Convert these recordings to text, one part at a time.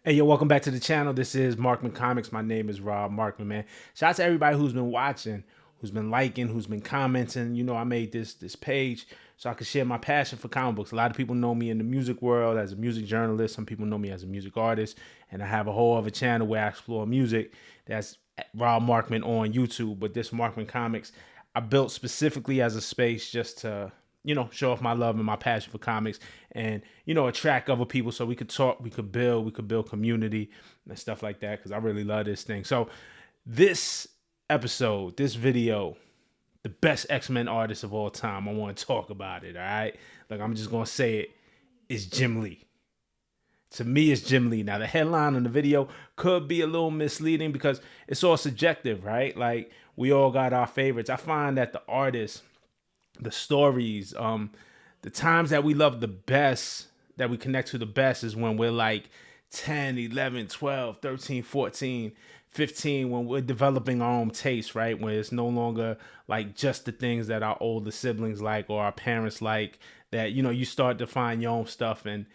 Hey, yo, welcome back to the channel. This is Markman Comics. My name is Rob Markman, man. Shout out to everybody who's been watching, who's been liking, who's been commenting. You know, I made this page so I could share my passion for comic books. A lot of people know me in the music world as a music journalist. Some people know me as a music artist. And I have a whole other channel where I explore music. That's Rob Markman on YouTube. But this Markman Comics, I built specifically as a space just to show off my love and my passion for comics and, attract other people so we could talk, we could build community and stuff like that because I really love this thing. So this episode, this video, the best X-Men artist of all time, I want to talk about it, all right? Like, I'm just going to say it, is Jim Lee. To me, it's Jim Lee. Now, the headline on the video could be a little misleading because it's all subjective, right? Like, we all got our favorites. I find that the artists, the stories, the times that we love the best, that we connect to the best is when we're like 10, 11, 12, 13, 14, 15, when we're developing our own taste, right? When it's no longer like just the things that our older siblings like or our parents like, that, you start to find your own stuff and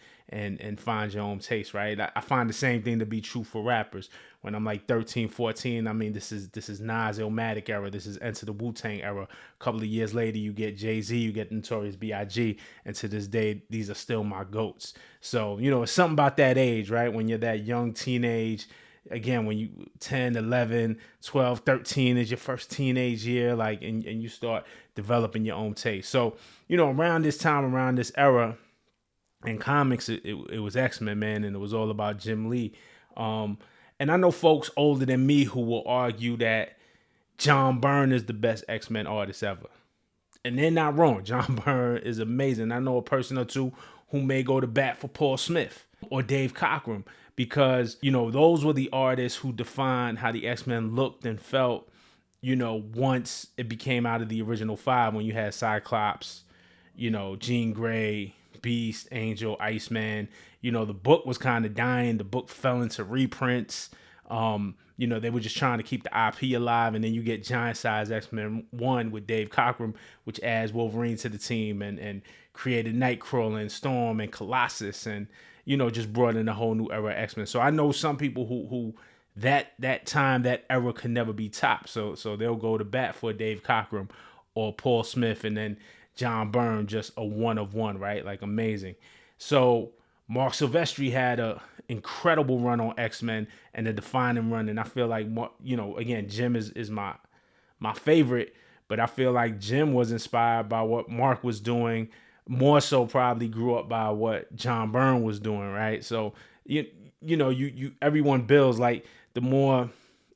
find your own taste, right? I find the same thing to be true for rappers. When I'm like 13, 14, I mean, this is Nas Illmatic era. This is Enter the Wu-Tang era. A couple of years later, you get Jay-Z, you get Notorious B.I.G. And to this day, these are still my GOATs. So, it's something about that age, right? When you're that young teenage, again, when you 10, 11, 12, 13 is your first teenage year, like, and you start developing your own taste. So, around this time, around this era in comics, it was X-Men, man, and it was all about Jim Lee. And I know folks older than me who will argue that John Byrne is the best X-Men artist ever. And they're not wrong. John Byrne is amazing. I know a person or two who may go to bat for Paul Smith or Dave Cockrum because, those were the artists who defined how the X-Men looked and felt, once it became out of the original five, when you had Cyclops, Jean Grey, Beast, Angel, Iceman. The book was kind of dying. The book fell into reprints. They were just trying to keep the IP alive. And then you get Giant Size X-Men 1 with Dave Cockrum, which adds Wolverine to the team and created Nightcrawler and Storm and Colossus and, just brought in a whole new era of X-Men. So I know some people who that time, that era could never be topped. So they'll go to bat for Dave Cockrum or Paul Smith, and then John Byrne, just a one of one, right? Like, amazing. So Mark Silvestri had a incredible run on X-Men and a defining run. And I feel like, again, Jim is my favorite, but I feel like Jim was inspired by what Mark was doing, more so probably grew up by what John Byrne was doing, right? So, everyone builds, like, the more,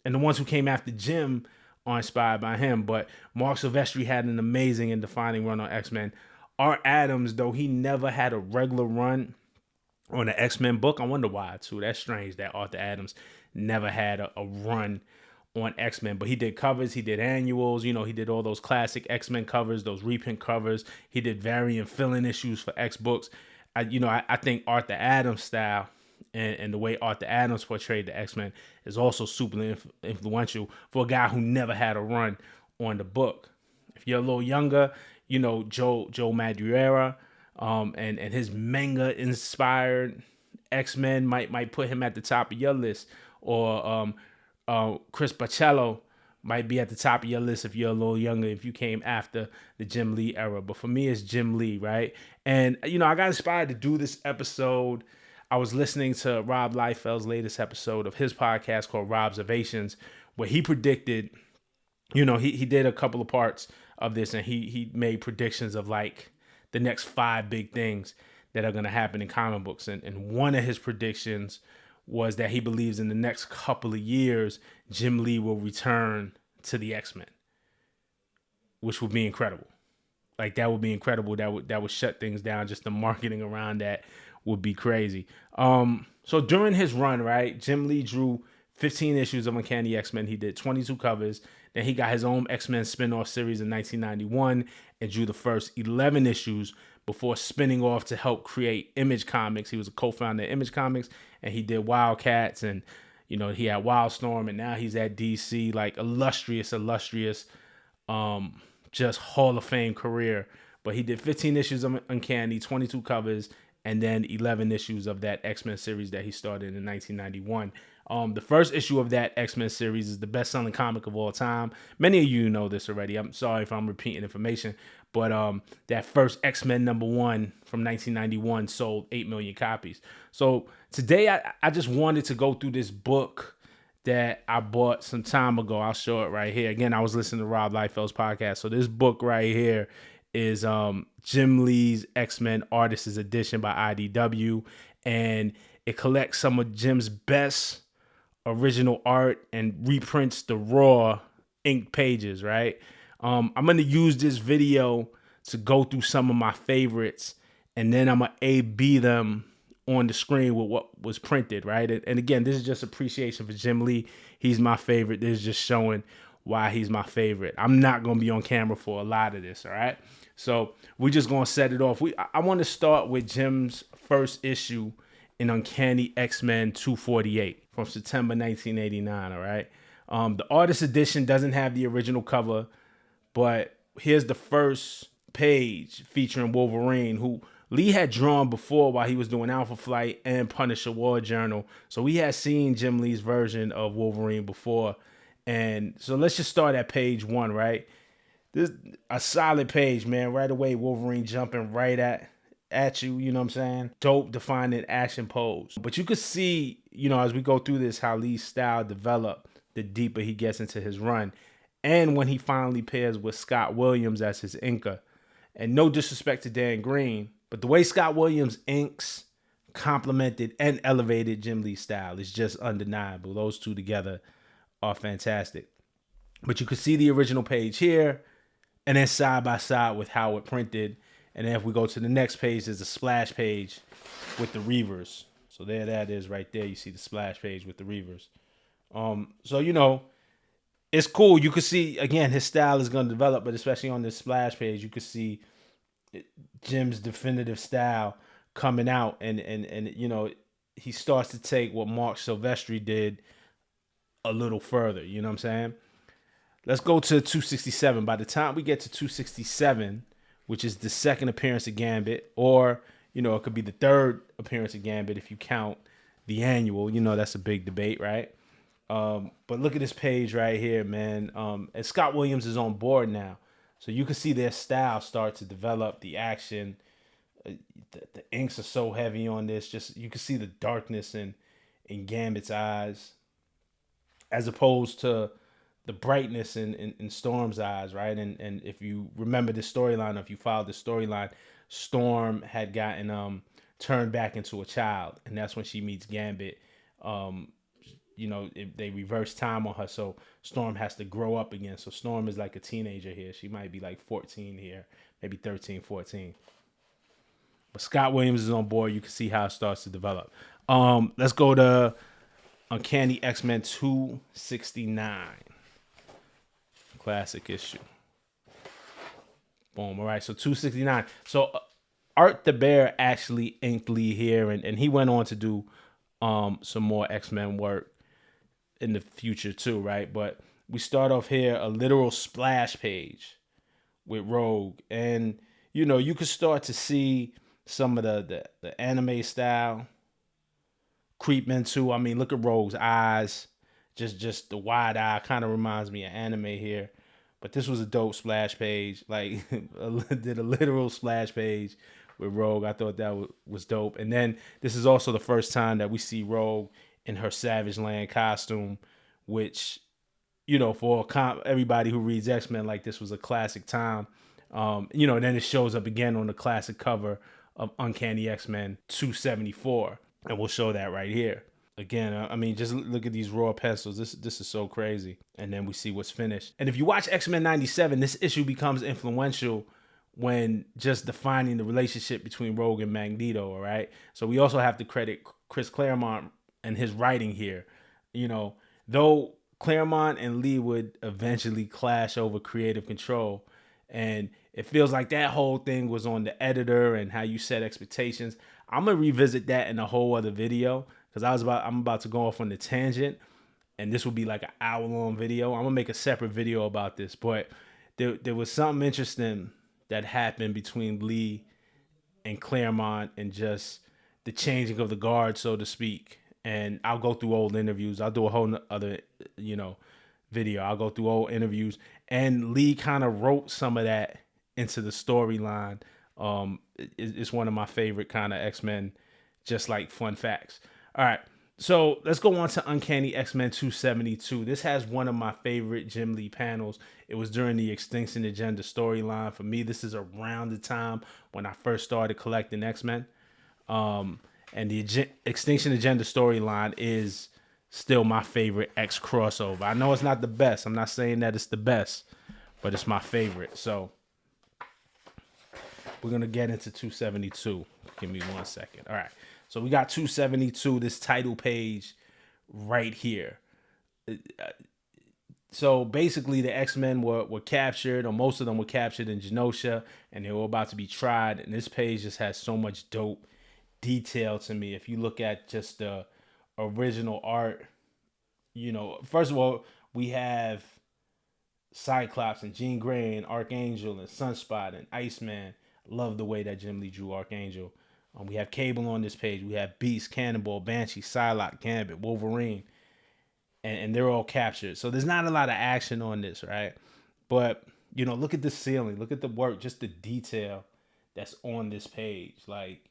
and the ones who came after Jim are inspired by him. But Mark Silvestri had an amazing and defining run on X-Men. Art Adams, though he never had a regular run on an X-Men book, I wonder why too. That's strange that Arthur Adams never had a run on X-Men, but he did covers, he did annuals, he did all those classic X-Men covers, those reprint covers. He did variant fill-in issues for X books. I think Arthur Adams' style and the way Arthur Adams portrayed the X-Men is also super influential for a guy who never had a run on the book. If you're a little younger, Joe Madureira, and his manga inspired X-Men might put him at the top of your list, or Chris Bachalo might be at the top of your list if you're a little younger, if you came after the Jim Lee era. But for me, it's Jim Lee, right? And I got inspired to do this episode. I was listening to Rob Liefeld's latest episode of his podcast called Robservations, where he predicted, he did a couple of parts of this, and he made predictions of like the next 5 big things that are going to happen in comic books. And one of his predictions was that he believes in the next couple of years, Jim Lee will return to the X-Men, which would be incredible. Like, that would be incredible. That would shut things down. Just the marketing around that would be crazy. So during his run, right, Jim Lee drew 15 issues of Uncanny X-Men. He did 22 covers. Then he got his own X-Men spin-off series in 1991 and drew the first 11 issues before spinning off to help create Image Comics. He was a co-founder of Image Comics, and he did Wildcats, and he had Wildstorm, and now he's at DC. Like, illustrious, just Hall of Fame career. But he did 15 issues of Uncanny, 22 covers, and then 11 issues of that X-Men series that he started in 1991. The first issue of that X-Men series is the best-selling comic of all time. Many of you know this already. I'm sorry if I'm repeating information, but that first X-Men #1 from 1991 sold 8 million copies. So today I just wanted to go through this book that I bought some time ago. I'll show it right here. Again, I was listening to Rob Liefeld's podcast. So this book right here is Jim Lee's X-Men Artists Edition by IDW, and it collects some of Jim's best original art and reprints the raw ink pages, right? I'm going to use this video to go through some of my favorites, and then I'm going to A-B them on the screen with what was printed, right? And again, this is just appreciation for Jim Lee. He's my favorite. This is just showing why he's my favorite. I'm not going to be on camera for a lot of this, all right? So we're just going to set it off. I want to start with Jim's first issue in Uncanny X-Men 248 from September 1989, all right? The artist edition doesn't have the original cover, but here's the first page featuring Wolverine, who Lee had drawn before while he was doing Alpha Flight and Punisher War Journal. So we had seen Jim Lee's version of Wolverine before. And so let's just start at page 1, right? This a solid page, man. Right away, Wolverine jumping right at you, you know what I'm saying? Dope defining action pose. But you could see, you know, as we go through this, how Lee's style developed the deeper he gets into his run. And when he finally pairs with Scott Williams as his inker. And no disrespect to Dan Green, but the way Scott Williams inks complemented and elevated Jim Lee's style is just undeniable. Those two together are fantastic. But you could see the original page here, and then side by side with how it printed. And then if we go to the next page, there's a splash page with the Reavers. So there that is right there. You see the splash page with the Reavers. So, you know, it's cool. You could see, again, his style is going to develop, but especially on this splash page, you could see Jim's definitive style coming out. And you know, he starts to take what Mark Silvestri did a little further. You know what I'm saying? Let's go to 267. By the time we get to 267, which is the second appearance of Gambit, or, you know, it could be the third appearance of Gambit if you count the annual. You know, that's a big debate, right? But look at this page right here, man. And Scott Williams is on board now. So you can see their style start to develop, the action. The inks are so heavy on this. Just you can see the darkness in Gambit's eyes, as opposed to the brightness in Storm's eyes, right? And if you remember the storyline, if you followed the storyline, Storm had gotten turned back into a child, and that's when she meets Gambit. You know, they reverse time on her, so Storm has to grow up again. So Storm is like a teenager here. She might be like 14 here, maybe 13, 14. But Scott Williams is on board. You can see how it starts to develop. Let's go to Uncanny X-Men 269. Classic issue. Boom. All right, so 269. So Art the Bear actually inked Lee here, and he went on to do some more X-Men work in the future too, right? But we start off here, a literal splash page with Rogue, and you know, you could start to see some of the anime style creep into. I mean, look at Rogue's eyes, just the wide eye kind of reminds me of anime here. But this was a dope splash page, like did a literal splash page with Rogue. I thought that was dope. And then this is also the first time that we see Rogue in her Savage Land costume, which, you know, for everybody who reads X-Men, like, this was a classic time. You know, and then it shows up again on the classic cover of Uncanny X-Men 274. And we'll show that right here. Again, I mean, just look at these raw pencils. This is so crazy. And then we see what's finished. And if you watch X-Men 97, this issue becomes influential when just defining the relationship between Rogue and Magneto, all right? So we also have to credit Chris Claremont and his writing here. You know, though Claremont and Lee would eventually clash over creative control, and it feels like that whole thing was on the editor and how you set expectations. I'm gonna revisit that in a whole other video, because I'm about to go off on the tangent, and this will be like an hour-long video. I'm gonna make a separate video about this, but there was something interesting that happened between Lee and Claremont and just the changing of the guard, so to speak. And I'll go through old interviews. I'll do a whole other, video. I'll go through old interviews. And Lee kind of wrote some of that into the storyline. It's one of my favorite kind of X-Men, just like fun facts. All right. So let's go on to Uncanny X-Men 272. This has one of my favorite Jim Lee panels. It was during the Extinction Agenda storyline. For me, this is around the time when I first started collecting X-Men. And the Extinction Agenda storyline is still my favorite X crossover. I know it's not the best. I'm not saying that it's the best, but it's my favorite. So we're going to get into 272. Give me 1 second. All right. So we got 272, this title page right here. So basically the X-Men were captured, or most of them were captured in Genosha, and they were about to be tried. And this page just has so much dope detail to me. If you look at just the original art, first of all, we have Cyclops and Jean Grey and Archangel and Sunspot and Iceman. Love the way that Jim Lee drew Archangel. We have Cable on this page. We have Beast, Cannonball, Banshee, Psylocke, Gambit, Wolverine, and they're all captured. So there's not a lot of action on this, right? But, look at the ceiling. Look at the work, just the detail that's on this page. Like,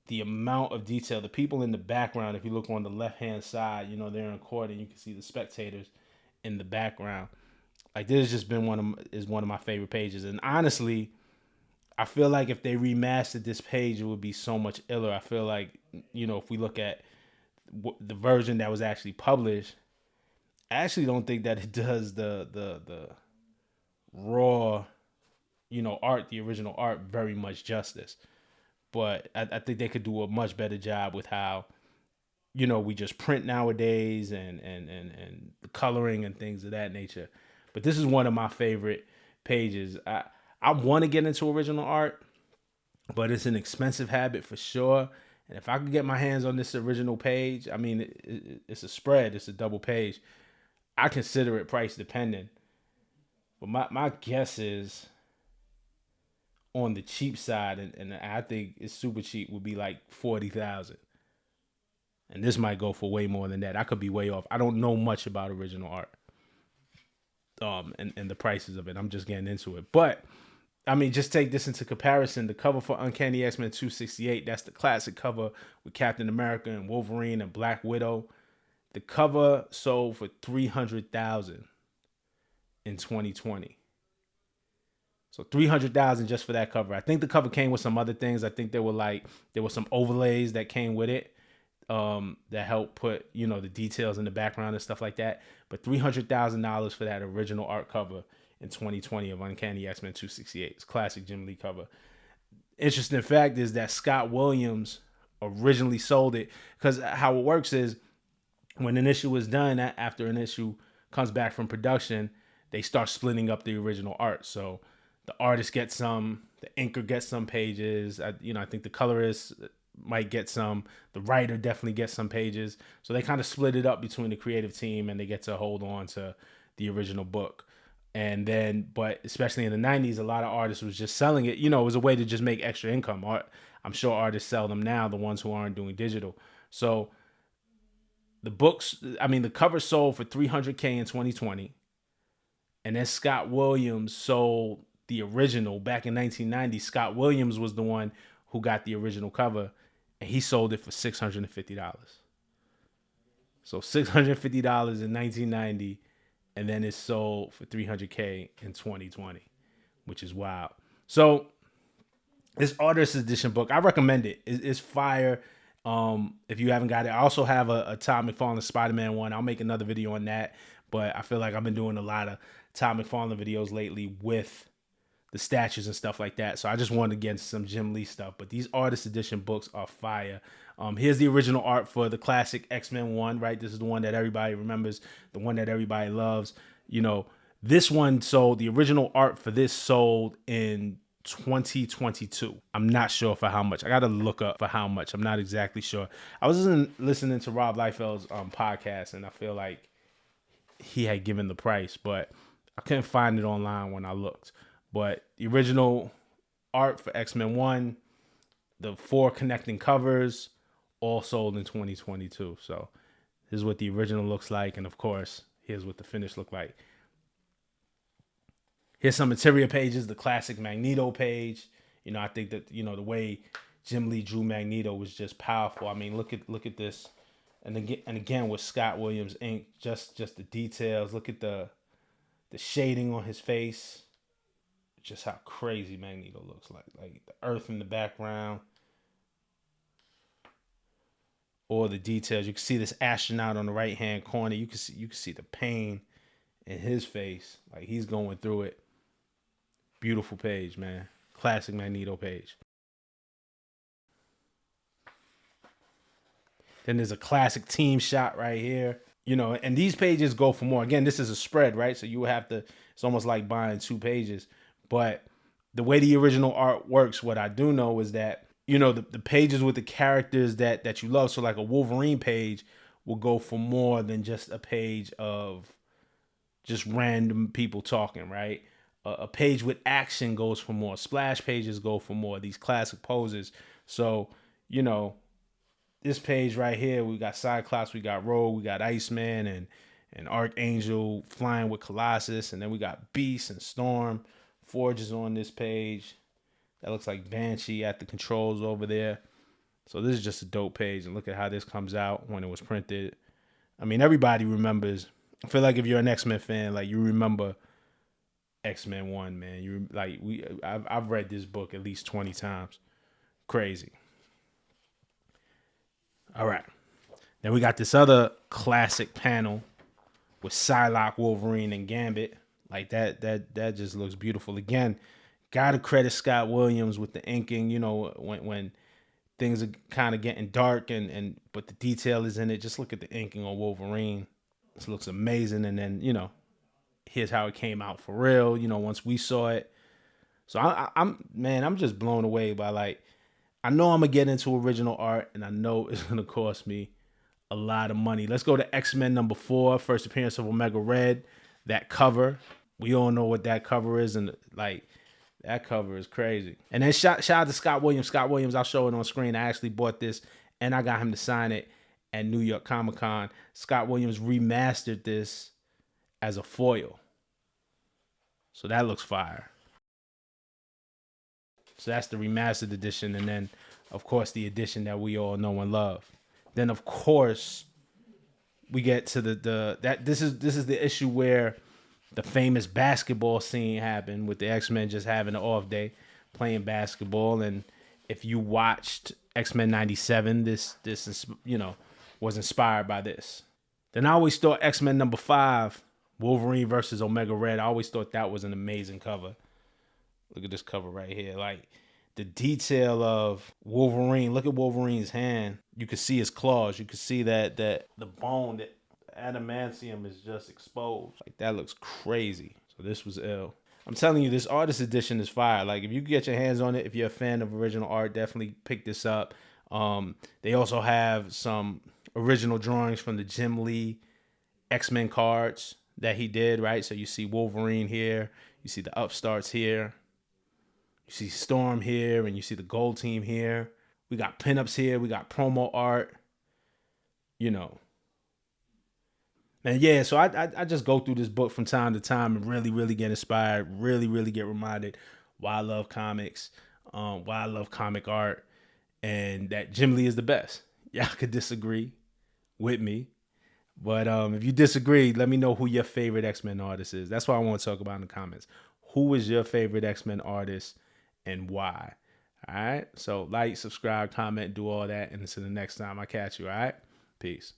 the amount of detail. The people in the background, if you look on the left-hand side, they're in court, and you can see the spectators in the background. Like, this has just been one of my favorite pages. And honestly, I feel like if they remastered this page, it would be so much iller. I feel like, if we look at the version that was actually published, I actually don't think that it does the raw, art, the original art, very much justice. But I think they could do a much better job with how, we just print nowadays and the coloring and things of that nature. But this is one of my favorite pages. I want to get into original art, but it's an expensive habit for sure. And if I could get my hands on this original page, I mean, it's a spread. It's a double page. I consider it price dependent. But my guess is on the cheap side, and I think it's super cheap, would be like $40,000. And this might go for way more than that. I could be way off. I don't know much about original art. And the prices of it. I'm just getting into it. But I mean, just take this into comparison. The cover for Uncanny X-Men 268, that's the classic cover with Captain America and Wolverine and Black Widow. The cover sold for $300,000 in 2020. So $300,000 just for that cover. I think the cover came with some other things. I think there were some overlays that came with it that helped put, the details in the background and stuff like that. But $300,000 for that original art cover in 2020 of Uncanny X-Men 268. It's classic Jim Lee cover. Interesting fact is that Scott Williams originally sold it, because how it works is when an issue is done, after an issue comes back from production, they start splitting up the original art. So the artist gets some, the inker gets some pages. I think the colorist might get some, the writer definitely gets some pages. So they kind of split it up between the creative team, and they get to hold on to the original book. And then, but especially in the 90s, a lot of artists was just selling it. It was a way to just make extra income. I'm sure artists sell them now, the ones who aren't doing digital. So the cover sold for $300K in 2020. And then Scott Williams sold the original back in 1990. Scott Williams was the one who got the original cover, and he sold it for $650. So $650 in 1990. And then it's sold for $300K in 2020, which is wild. So this artist edition book, I recommend it. It's fire. If you haven't got it, I also have a Todd McFarlane Spider-Man one. I'll make another video on that. But I feel like I've been doing a lot of Todd McFarlane videos lately with the statues and stuff like that. So I just wanted to get into some Jim Lee stuff. But these artist edition books are fire. Here's the original art for the classic X-Men 1, right? This is the one that everybody remembers, the one that everybody loves. This one sold, the original art for this sold in 2022. I'm not sure for how much. I got to look up for how much. I'm not exactly sure. I was listening to Rob Liefeld's podcast, and I feel like he had given the price, but I couldn't find it online when I looked. But the original art for X-Men 1 the 4 connecting covers, all sold in 2022. So this is what the original looks like, and of course, here's what the finish looked like. Here's some interior pages, the classic Magneto page. I think that the way Jim Lee drew Magneto was just powerful. I mean, look at this, and again with Scott Williams ink, just the details. Look at the shading on his face, just how crazy Magneto looks like the earth in the background, or the details. You can see this astronaut on the right hand corner. You can see the pain in his face, like he's going through it. Beautiful page, man. Classic Magneto page. Then there's a classic team shot right here. And these pages go for more. Again, this is a spread, right? So you have to, it's almost like buying 2 pages. But the way the original art works, what I do know is that, the pages with the characters that you love. So like a Wolverine page will go for more than just a page of just random people talking, right? A page with action goes for more. Splash pages go for more. These classic poses. So, this page right here, we got Cyclops, we got Rogue, we got Iceman and Archangel flying with Colossus, and then we got Beast and Storm. Forge is on this page. That looks like Banshee at the controls over there. So this is just a dope page, and look at how this comes out when it was printed. I mean, everybody remembers. I feel like if you're an X-Men fan, like you remember X-Men 1, man. I've read this book at least 20 times. Crazy. All right. Then we got this other classic panel with Psylocke, Wolverine, and Gambit. Like that just looks beautiful. Again, gotta credit Scott Williams with the inking. When things are kind of getting dark but the detail is in it. Just look at the inking on Wolverine. This looks amazing. And then, here's how it came out for real, once we saw it. So I'm just blown away by I know I'm gonna get into original art, and I know it's gonna cost me a lot of money. Let's go to X-Men number 4, first appearance of Omega Red. That cover, we all know what that cover is, and that cover is crazy. And then shout out to Scott Williams. Scott Williams, I'll show it on screen. I actually bought this, and I got him to sign it at New York Comic Con. Scott Williams remastered this as a foil, so that looks fire. So that's the remastered edition, and then, of course, the edition that we all know and love. Then, of course, we get to this is the issue where the famous basketball scene happened with the X-Men just having an off day playing basketball. And if you watched X-Men 97, this is, was inspired by this. Then I always thought X-Men number 5, Wolverine versus Omega Red, I always thought that was an amazing cover. Look at this cover right here. Like the detail of Wolverine. Look at Wolverine's hand. You can see his claws. You can see that the bone, that adamantium is just exposed. Like that looks crazy. So this was ill. I'm telling you, this artist edition is fire. Like if you get your hands on it, if you're a fan of original art, definitely pick this up. They also have some original drawings from the Jim Lee X-Men cards that he did, right? So you see Wolverine here. You see the upstarts here. You see Storm here, and you see the Gold Team here. We got pinups here. We got promo art. And yeah, so I just go through this book from time to time and really get inspired, really get reminded why I love comics, why I love comic art, and that Jim Lee is the best. Y'all could disagree with me, but if you disagree, let me know who your favorite X-Men artist is. That's what I want to talk about in the comments. Who is your favorite X-Men artist and why? All right, so like, subscribe, comment, do all that, and until the next time I catch you. All right, peace.